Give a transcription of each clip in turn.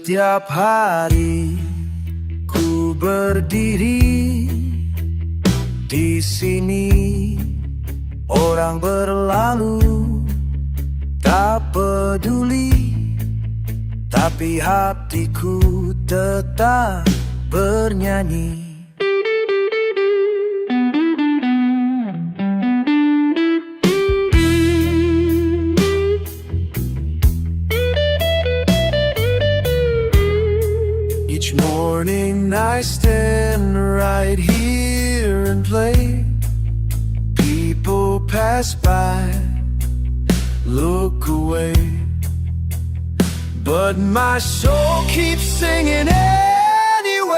Setiap hari ku berdiri di sini, orang berlalu tak peduli, tapi hatiku tetap bernyanyi. Each morning I stand right here and play. People pass by, look away, but my soul keeps singing anyway.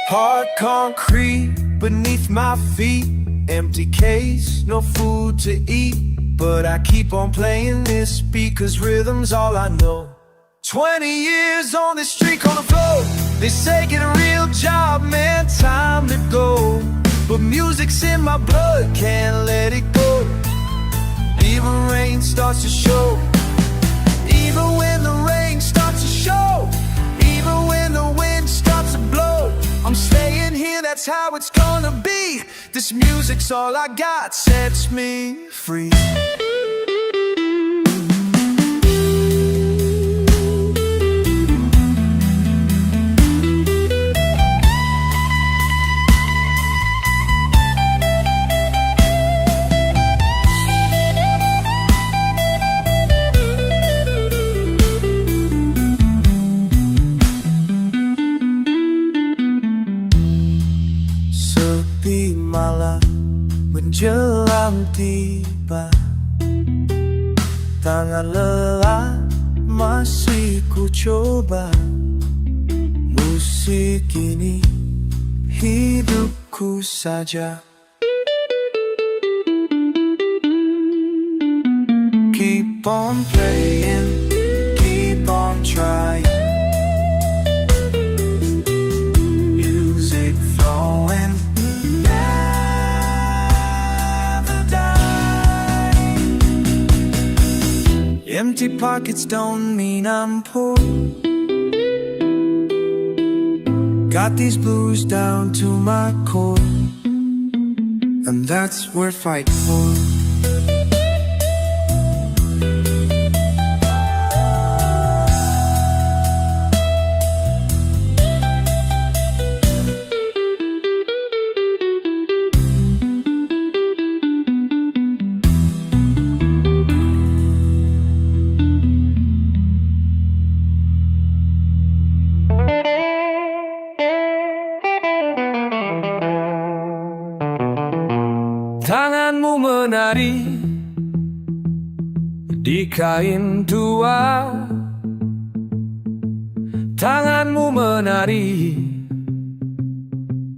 Hard concrete beneath my feet, empty case, no food to eat, but I keep on playing this beat 'cause rhythm's all I know. 20 years on this street on the floor. They say get a real job, man, time to go, but music's in my blood, can't let it go. Even rain starts to show, even when the rain starts to show, even when the wind starts to blow, I'm staying here, that's how it's gonna be. This music's all I got, sets me free. Sepi malam menjelang tiba, tangan lelah masih ku coba. Musik ini hidupku saja. Keep on playing, keep on trying. Music flowing, never die. Empty pockets don't mean I'm poor. Got these blues down to my core, and that's worth fighting for. Tanganmu menari di kain tua, tanganmu menari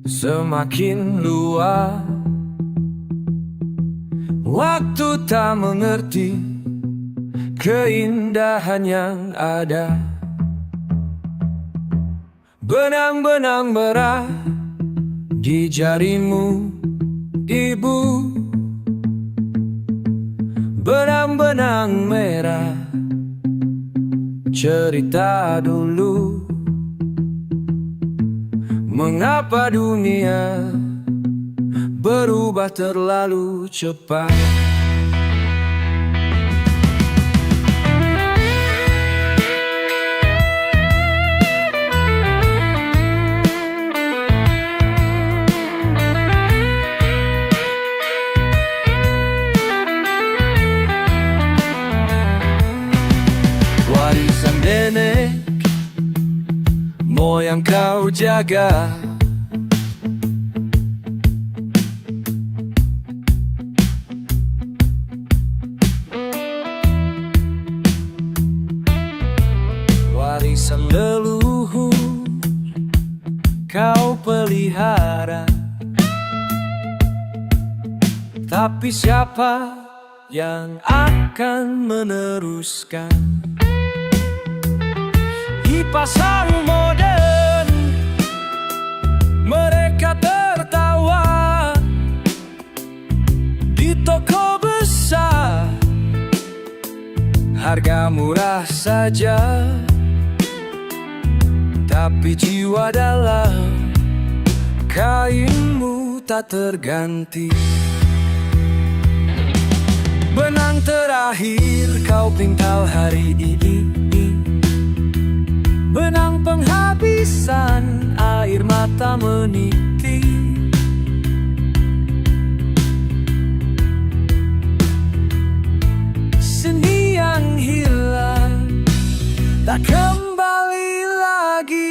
semakin luas. Waktu tak mengerti keindahan yang ada. Benang-benang merah di jarimu, ibu, benang-benang merah cerita dulu. Mengapa dunia berubah terlalu cepat? Warisan nenek moyang kau jaga, warisan leluhur kau pelihara. Tapi siapa yang akan meneruskan? Di pasar modern mereka Harga murah saja, tapi jiwa dalam kainmu tak terganti. Benang terakhir kau pintal hari ini, benang penghabisan air mata meniti. Seni yang hilang tak kembali lagi.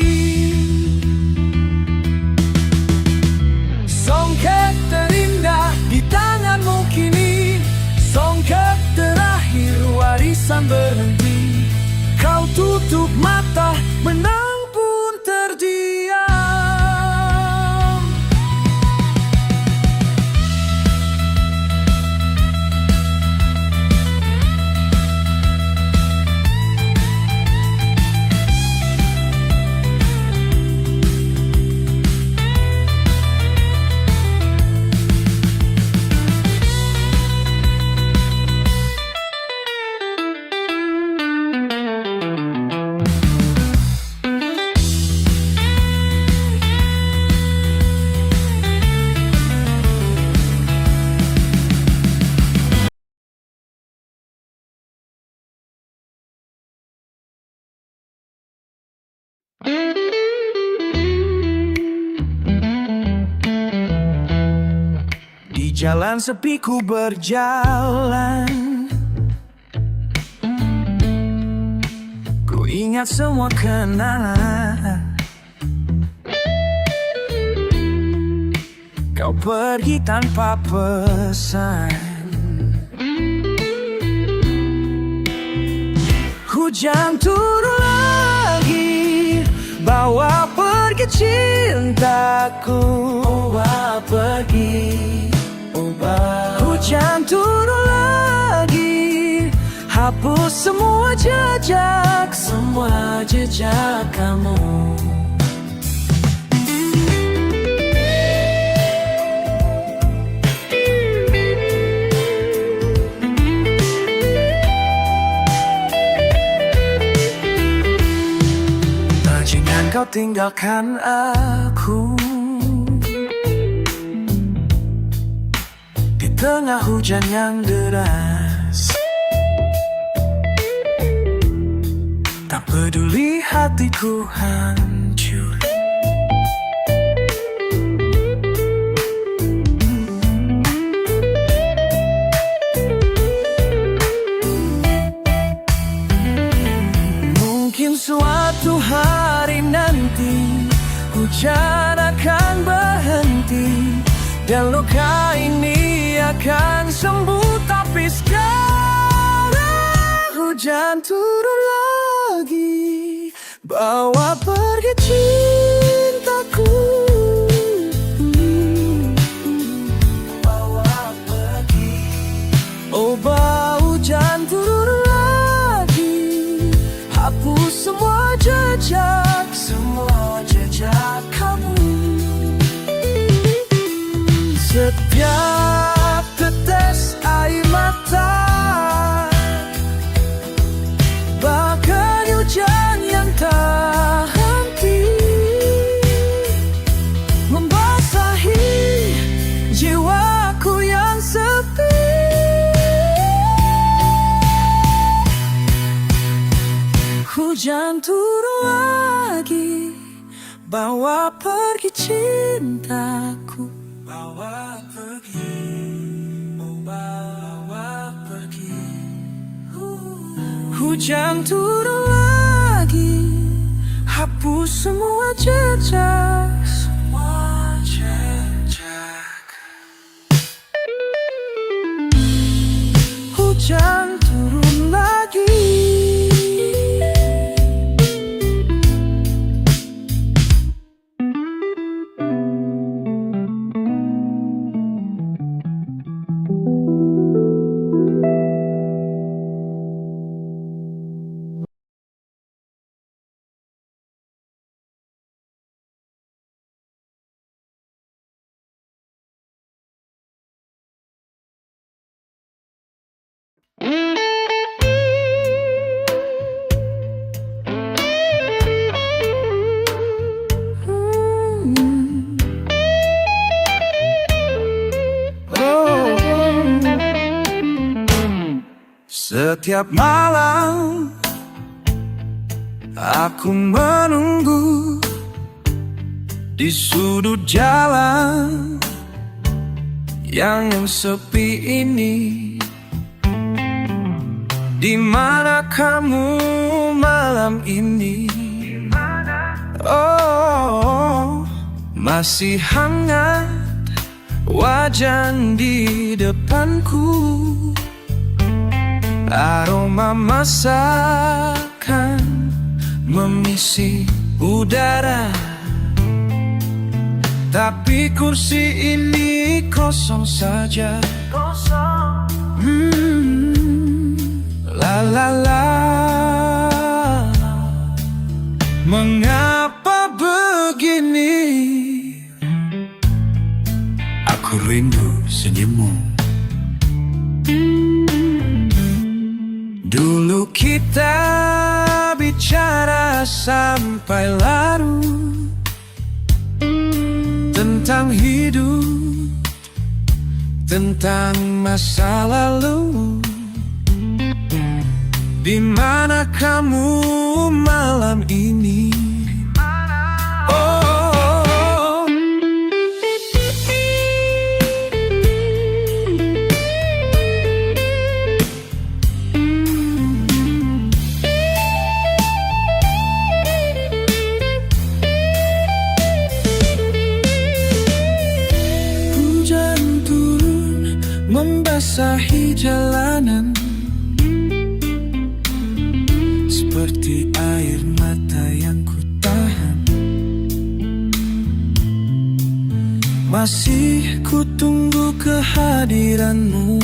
Songket terindah di tanganmu kini, songket terakhir warisan berhenti. Kau tutup mata, benang pun terdiam. Di jalan sepi ku berjalan, ku ingat semua kenangan. Kau pergi tanpa pesan, hujan turun lagi, bawa pergi cintaku. Bawa pergi, hujan turun lagi, hapus semua jejak kamu. Jangan kau tinggalkan aku di tengah hujan yang deras. Tak peduli hatiku hancur, mungkin suatu hari nanti hujan akan berhenti dan luka ini akan sembuh. Tapi sekarang hujan turun lagi, bawa pergi cintaku. Bawa pergi, oh bau hujan turun lagi, hapus semua jejak kamu. Setiap tetes air mata, bahkan hujan yang tak henti, membasahi jiwaku yang sepi. Hujan turun lagi, bawa pergi cintaku. Bawa pergi, oh bawa pergi. Hujan turun lagi, hapus semua jejak. Hujan turun lagi. Setiap malam aku menunggu di sudut jalan yang sepi ini. Di mana kamu malam ini? Oh, masih hangat wajan di depanku. Aroma masakan memisi udara, tapi kursi ini kosong saja. La la la, mengapa begini? Aku rindu senyummu. Dulu kita bicara sampai larut tentang hidup, tentang masa lalu. Di mana kamu malam ini? Oh, hujan turun membasahi jalanan, seperti air mata yang ku tahan. Masih ku tunggu kehadiranmu.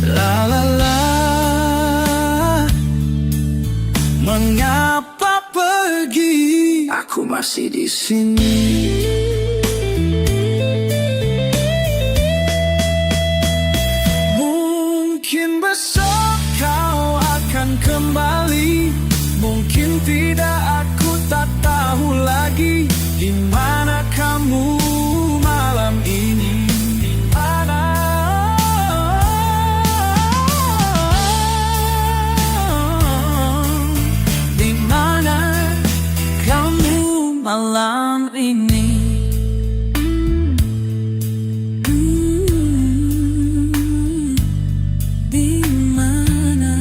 La la la, mengapa pergi? Aku masih di sini. Mungkin besok kau akan kembali, mungkin tidak, aku tak tahu lagi. Di mana kamu malam ini? Di mana? Di mana kamu malam ini? Di mana?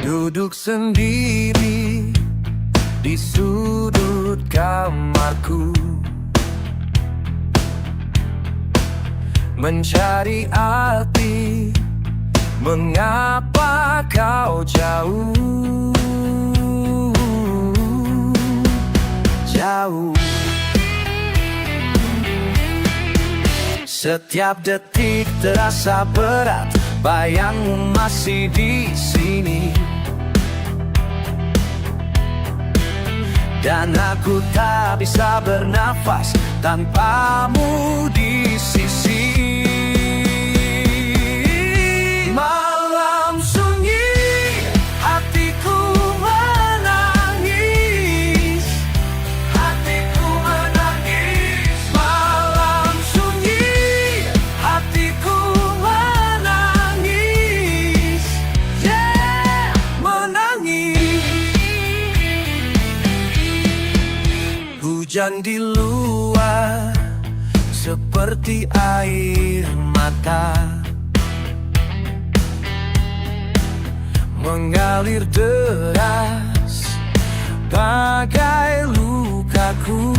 Duduk sendiri di sudut kamarku, mencari arti mengapa kau jauh, jauh. Setiap detik terasa berat, bayangmu masih di sini. Dan aku tak bisa bernafas tanpamu di sisi. Malam sunyi, hatiku menangis, hatiku menangis. Malam sunyi, hatiku menangis, yeah, menangis. Hujan di luar seperti air mata, mengalir deras bagai lukaku.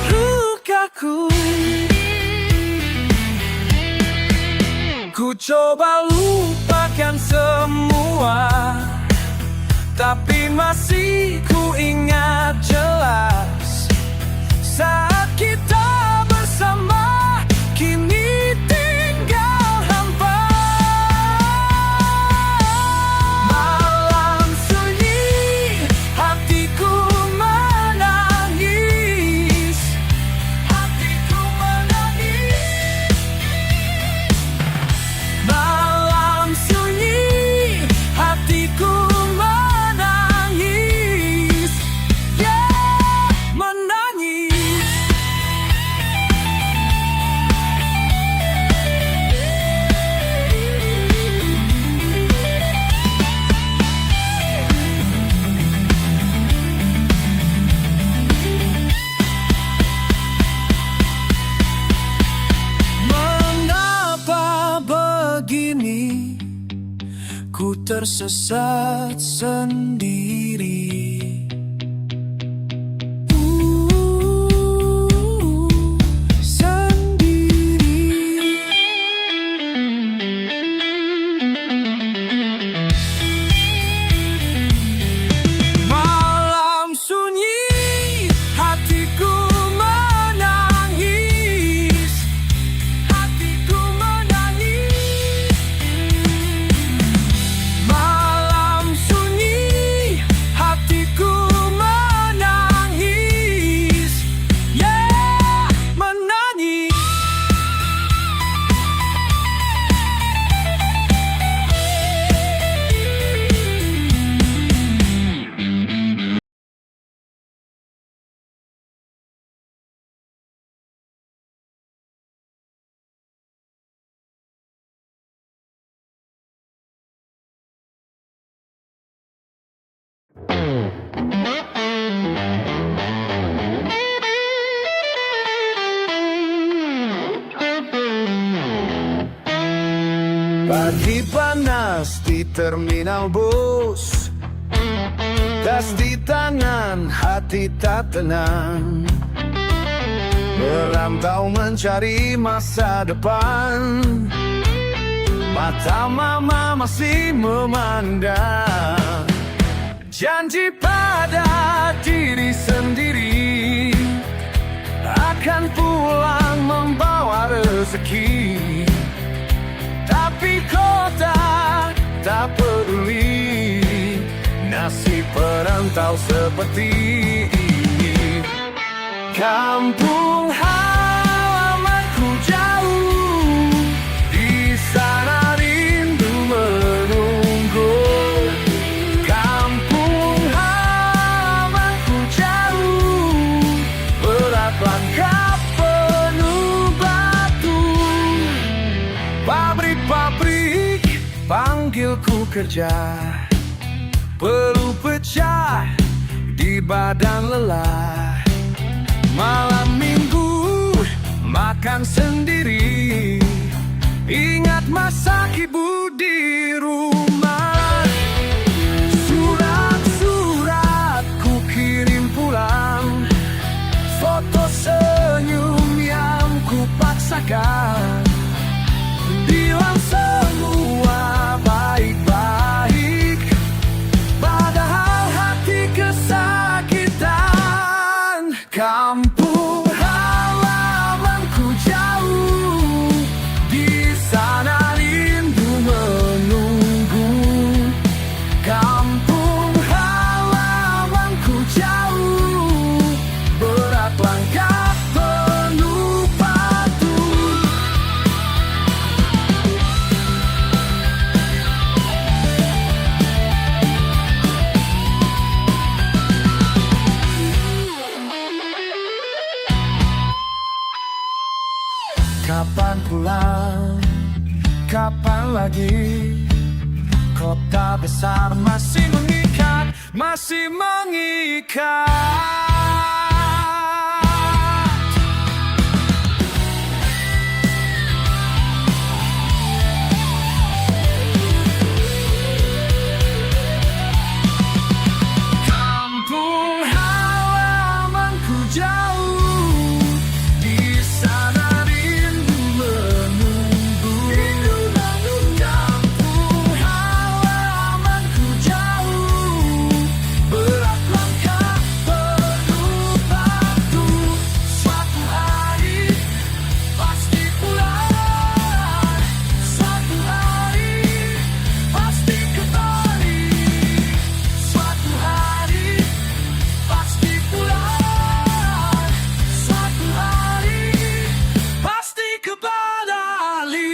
Lukaku, ku coba lupakan semua, tapi masih ku ingat jelas saat kita Ku tersesat sendiri. Malam sunyi, hatiku menangis. Hatiku menangis. Malam sunyi, hatiku menangis. Yeah, menangis. Pagi panas di terminal bus, tas di tangan, hati tak tenang. Merantau mencari masa depan, mata mama masih memandang. Janji pada diri sendiri, akan pulang membawa rezeki. Tapi kota tak peduli, nasib perantau seperti ini. Kampung halamanku jauh, di sana rindu menunggu. Kampung halamanku jauh, berat langkah penuh batu. Pabrik-pabrik panggilku kerja, perlu pecah di badan lelah. Malam minggu makan sendiri, ingat masak ibu di rumah. Surat-surat ku kirim pulang, foto senyum yang ku paksakan. Bilang semua baik-baik, padahal hati kesakitan. Kampung halamanku jauh, di sana rindu menunggu. Kampung halamanku jauh, berat langkah penuh batu. Kapan pulang? Kapan lagi? Kota besar masih mengikat, masih mengikat. Kampung halamanku jauh, di sana rindu menunggu. Kampung halamanku jauh, berat langkah penuh batu. Suatu hari pasti pulang, suatu hari pasti kembali. Suatu hari pasti pulang, suatu hari pasti kembali.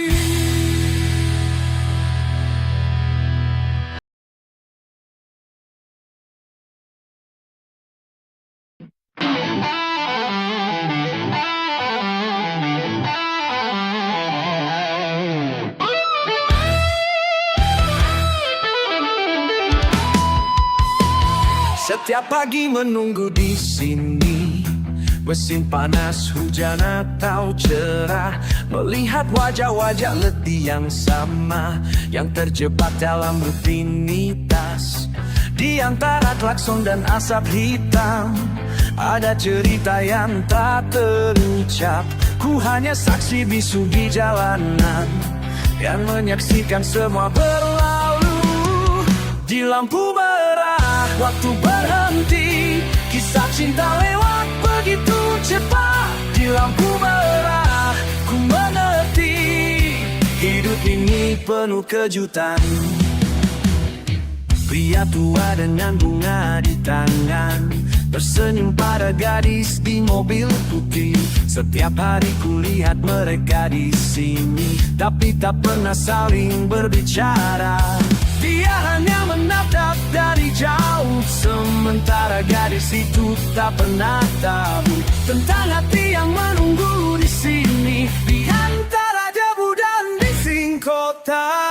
Setiap pagi menunggu di sini, Musim panas, hujan atau cerah, melihat wajah-wajah letih yang sama, yang terjebak dalam rutinitas. Di antara klakson dan asap hitam, ada cerita yang tak terucap. Ku hanya saksi bisu di jalanan, yang menyaksikan semua berlalu. Di lampu merah, waktu berhenti, kisah cinta lewat begitu cepat. Di lampu merah, ku mengerti, hidup ini penuh kejutan. Pria tua dengan bunga di tangan, tersenyum pada gadis di mobil putih. Setiap hari kulihat mereka di sini, tapi tak pernah saling berbicara. Dia hanya menatap dari jauh, sementara gadis itu tak pernah tahu tentang hati yang menunggu di sini, di antara debu dan bising kota.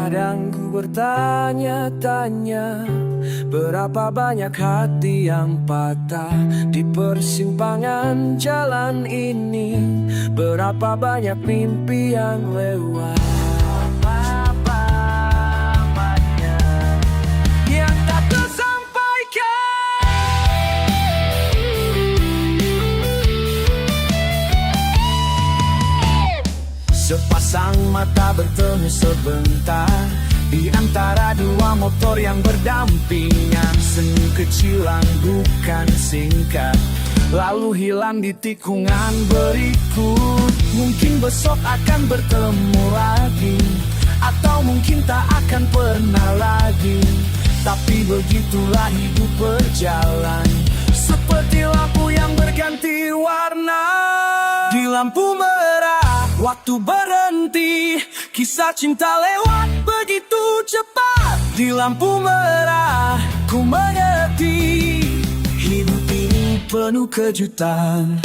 Kadang ku bertanya-tanya, berapa banyak hati yang patah di persimpangan jalan ini, berapa banyak mimpi yang lewat, berapa banyak yang tak tersampaikan. Sepasang mata bertemu sebentar di antara dua motor yang berdampingan. Senyum kecil yang bukan singkat, lalu hilang di tikungan berikut. Mungkin besok akan bertemu lagi, atau mungkin tak akan pernah lagi. Tapi begitulah hidup berjalan, seperti lampu yang berganti warna. Di lampu merah, waktu berhenti, kisah cinta lewat begitu cepat. Di lampu merah, ku mengerti, hidup ini penuh kejutan.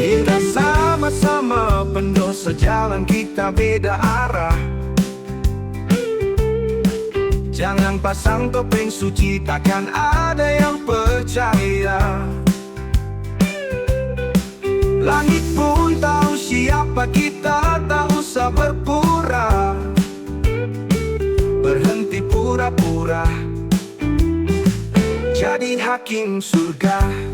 Kita sama-sama pendosa, jalan kita beda arah. Jangan pasang topeng suci, takkan ada yang percaya. Langit pun tahu siapa kita, tak usah berpura. Berhenti pura-pura, jadi hakim surga.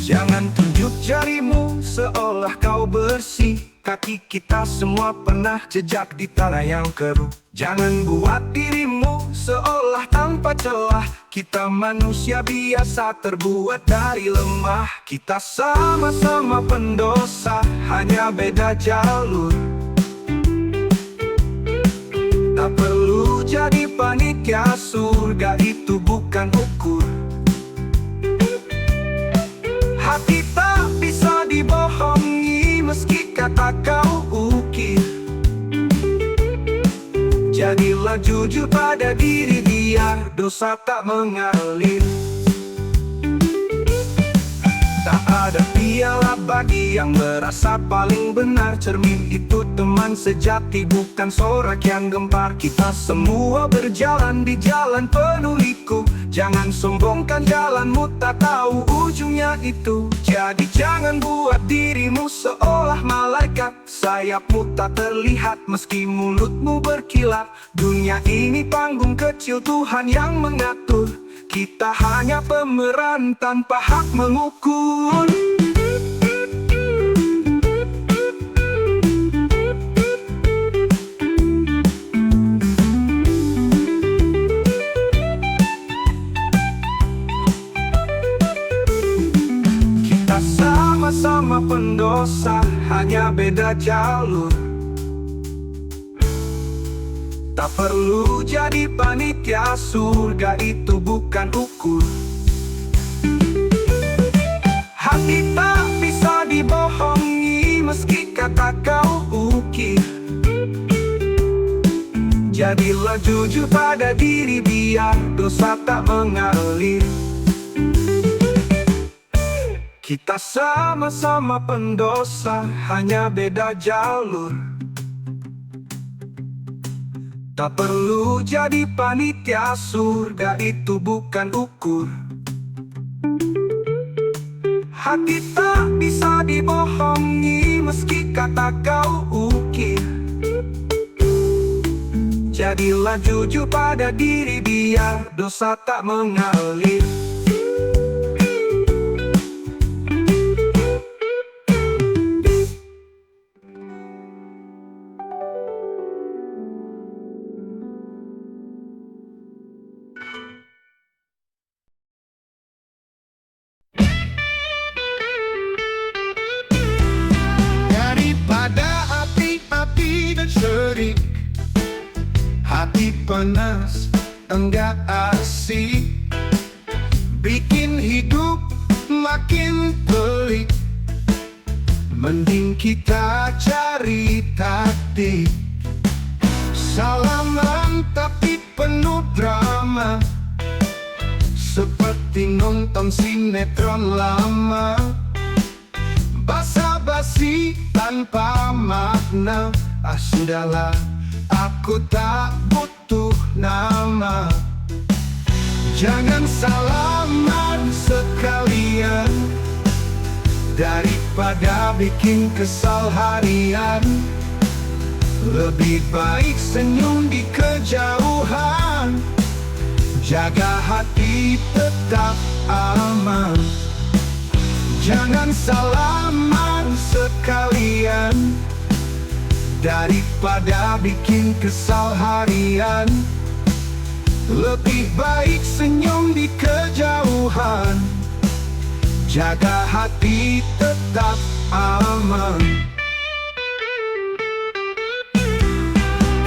Jangan tunjuk jarimu seolah kau bersih, kaki kita semua pernah jejak di tanah yang keruh. Jangan buat dirimu seolah tanpa celah, kita manusia biasa terbuat dari lemah. Kita sama-sama pendosa, hanya beda jalur. Tak perlu jadi panitia, surga itu bukan ukur. Hati tak bisa dibohongi, meski kata kau ukir. Jadilah jujur pada diri, biar dosa tak mengalir. Tak ada piala bagi yang merasa paling benar. Cermin itu teman sejati, bukan sorak yang gempar. Kita semua berjalan di jalan penuh liku. Jangan sombongkan jalanmu, tak tahu ujungnya itu. Jadi jangan buat dirimu seolah malaikat. Sayapmu tak terlihat meski mulutmu berkilat. Dunia ini panggung kecil, Tuhan yang mengatur. Kita hanya pemeran tanpa hak mengukur. Kita sama-sama pendosa, hanya beda jalur. Tak perlu jadi panitia, surga itu bukan ukur. Hati tak bisa dibohongi, meski kata kau ukir. Jadilah jujur pada diri, biar dosa tak mengalir. Kita sama-sama pendosa, hanya beda jalur. Tak perlu jadi panitia, surga itu bukan ukur. Hati tak bisa dibohongi, meski kata kau ukir. Jadilah jujur pada diri, biar dosa tak mengalir. Daripada api-api dan serik, hati panas enggak asik, bikin hidup makin pelik. Mending kita cari taktik. Salaman tapi penuh drama, seperti nonton sinetron lama. Basa-basi tanpa makna, sudahlah, aku tak butuh nama. Jangan salaman sekalian, daripada bikin kesal harian. Lebih baik senyum di kejauhan, jaga hati tetap aman. Jangan salaman sekalian, daripada bikin kesal harian. Lebih baik senyum di kejauhan, jaga hati tetap aman.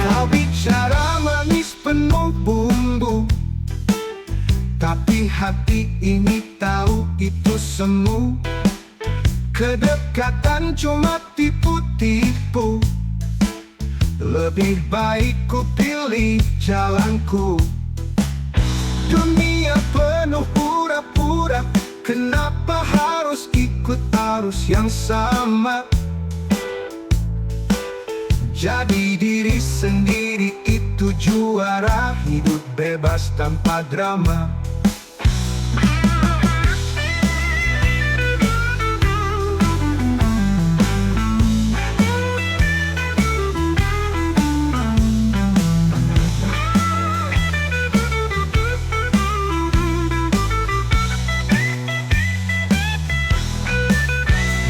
Kau bicara manis penuh bumbu, tapi hati ini tahu itu semu. Kedekatan cuma tipu-tipu, lebih baik ku pilih jalanku. Dunia penuh pura-pura, kenapa harus ikut arus yang sama? Jadi diri sendiri itu juara, hidup bebas tanpa drama.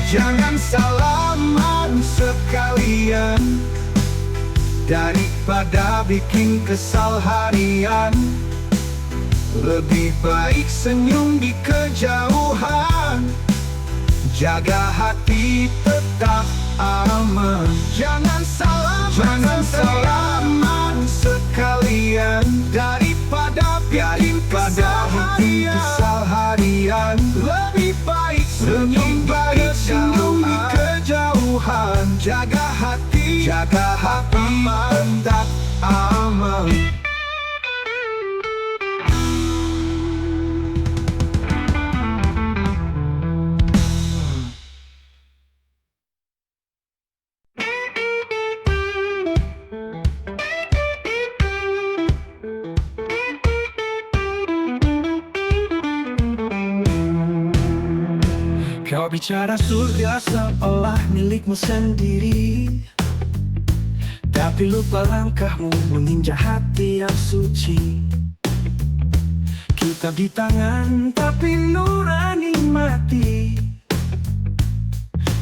Jangan salaman sekalian, daripada bikin kesal harian. Lebih baik senyum di kejauhan, jaga hati tetap aman. Jangan salaman sekalian, daripada bikin kesal harian. Lebih baik senyum di kejauhan, jaga hati tetap aman. Kau bicara surga seolah milikmu sendiri, tapi lupa langkahmu menginjak hati yang suci. Tetap di tangan tapi nurani mati.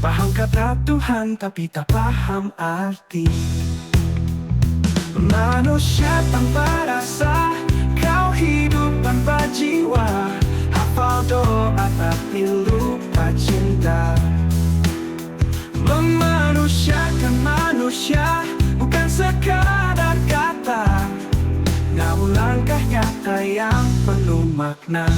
Paham kata Tuhan tapi tak paham arti. Manusia tanpa rasa, kau hidup tanpa jiwa. Hafal doa tapi lupa cinta. Memanusiakan manusia bukan sekadar kata, namun langkah nyata yang penuh makna.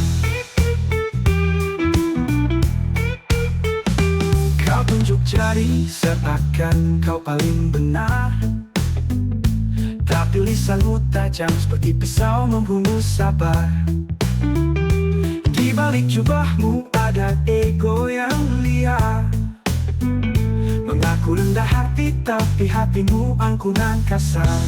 Kau tunjuk jari seakan kau paling benar, tapi lisanmu tajam seperti pisau membunuh sabar. Di balik jubahmu ada ego yang liar, mengaku rendah hati tapi hatimu angkunan kasar.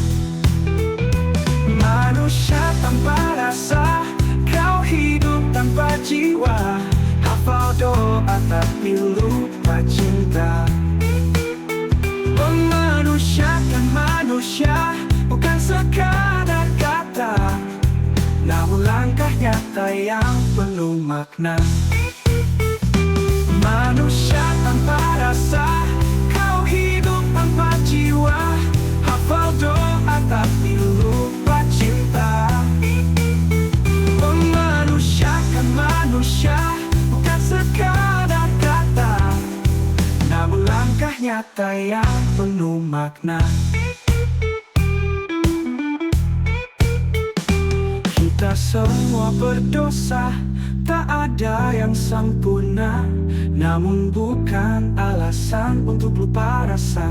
Manusia tanpa rasa, kau hidup tanpa jiwa. Hafal doa tapi lupa cinta. Memanusiakan manusia bukan sekadar kata, namun langkah nyata yang penuh makna. Manusia tanpa rasa, kau hidup tanpa jiwa. Hafal doa tapi lupa cinta. Memanusiakan manusia bukan sekadar kata, namun langkah nyata yang penuh makna. Kita semua berdosa, tak ada yang sempurna, namun bukan alasan untuk lupa rasa.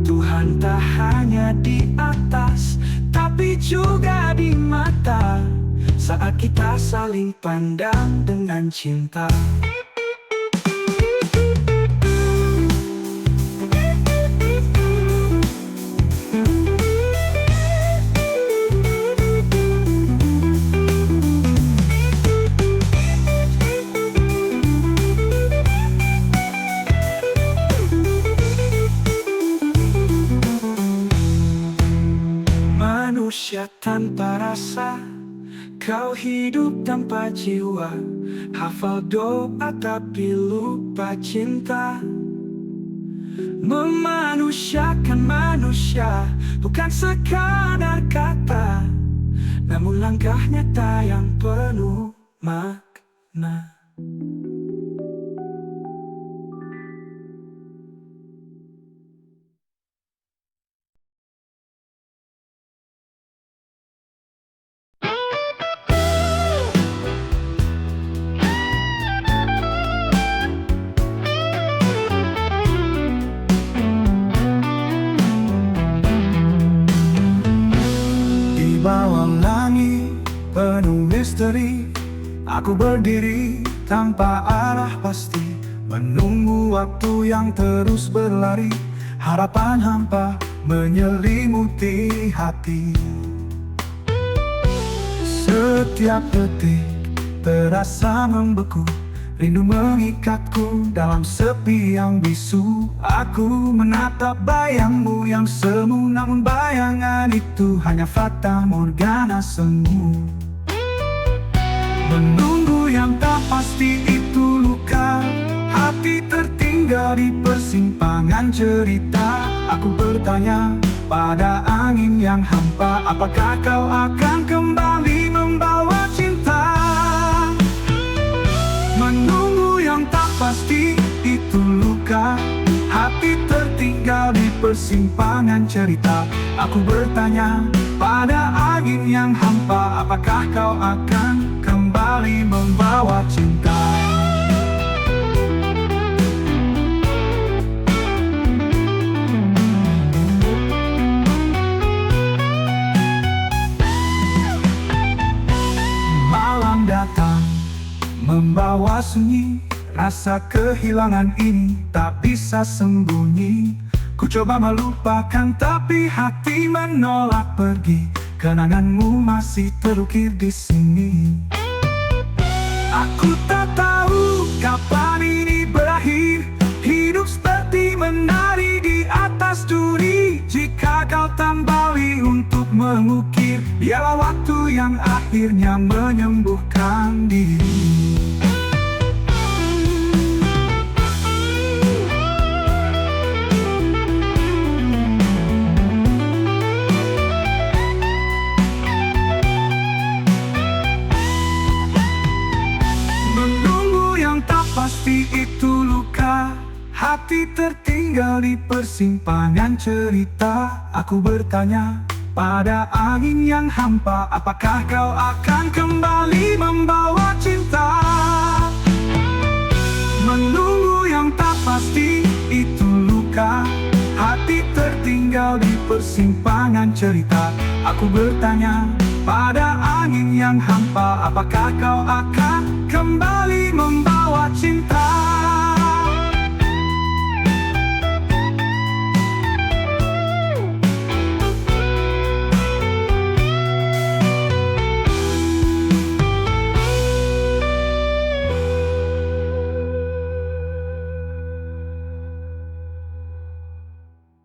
Tuhan tak hanya di atas, tapi juga di mata, saat kita saling pandang dengan cinta. Manusia tanpa rasa, kau hidup tanpa jiwa. Hafal doa tapi lupa cinta. Memanusiakan manusia bukan sekadar kata, namun langkah nyata yang penuh makna. Bawah langit penuh misteri, aku berdiri tanpa arah pasti, menunggu waktu yang terus berlari. Harapan hampa menyelimuti hati. Setiap detik terasa membeku, rindu mengikatku dalam sepi yang bisu. Aku menatap bayangmu yang semu, namun bayangan itu hanya fata morgana semu. Menunggu yang tak pasti itu luka, hati tertinggal di persimpangan cerita. Aku bertanya pada angin yang hampa, apakah kau akan kembali membawa cinta? Menunggu yang tak pasti itu luka, hati tertinggal di persimpangan cerita. Aku bertanya pada angin yang hampa, apakah kau akan kembali membawa cinta? Malam datang membawa sunyi, rasa kehilangan ini tak bisa sembunyi. Ku coba melupakan tapi hati menolak pergi, kenanganmu masih terukir di sini. Aku tak tahu kapan ini berakhir, hidup seperti menari di atas duri. Jika kau kembali untuk mengukir, biarlah waktu yang akhirnya menyembuhkan diri. Menunggu yang tak pasti itu luka, hati tertinggal di persimpangan cerita. Aku bertanya pada angin yang hampa, apakah kau akan kembali membawa cinta? Menunggu yang tak pasti itu luka, hati tertinggal di persimpangan cerita. Aku bertanya pada angin yang hampa, apakah kau akan kembali membawa cinta?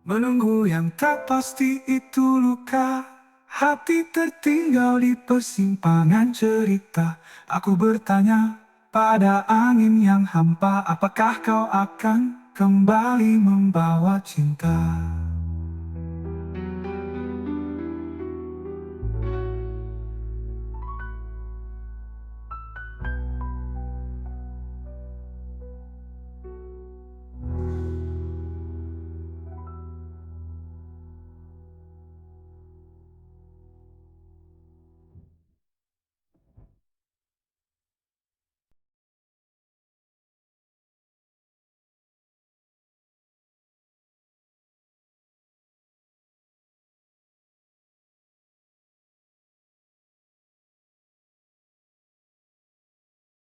Menunggu yang tak pasti itu luka, hati tertinggal di persimpangan cerita. Aku bertanya pada angin yang hampa, apakah kau akan kembali membawa cinta?